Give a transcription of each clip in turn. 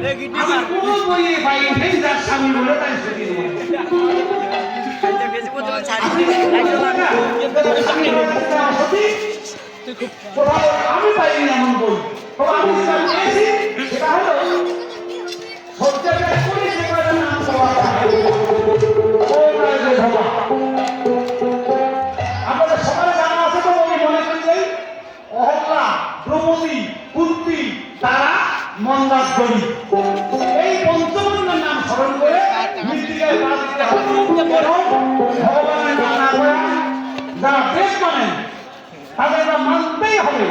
আমি কোনো বইয়ে পাই নাই যার স্বামী বলে তাই সত্যি আমি পাইনি এমন বই তবে আমি যেটা পেয়েছি সেটা হলো আমাদের সকালে জানা আছে তো আমি মনে করি অহল্যা দ্রৌপদী কুন্তি তারা মন্দারী এই পঞ্চমন্ডের নাম স্মরণ করে মৃত্তিকায় পা দিতে হবে ভগবানের নানা করে যারা বেশ মানেন তাদের মানতেই হবে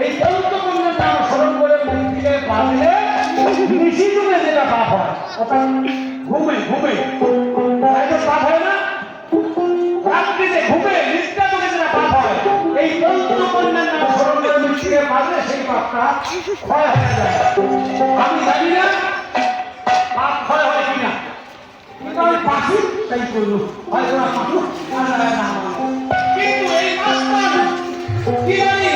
এই পঞ্চমন্ডের নাম স্মরণ করে মৃত্তিকায় পা দিলে নিশি যুগে যেটা পাপ হয় অর্থাৎ ঘুমে ঘুমে তাই তো পাপ হয় না রাত্রিতে ঘুমে নিদ্রা যুগে যেটা পাপ হয় এই পঞ্চমন্ডের নাম স্মরণ করে মৃত্তিকায় পা দিলে সেই পাপটা ক্ষয় হয়ে যায় আমি জানি না পাপ ক্ষয় হয় কিনা কারণ পাখি তাই করলো হয়তো না পাখি কিন্তু এই মাস্টার কি জানি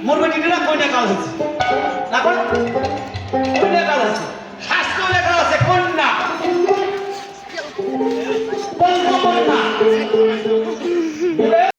মোর বেটিটা কয়টা কাল হয়েছে এখন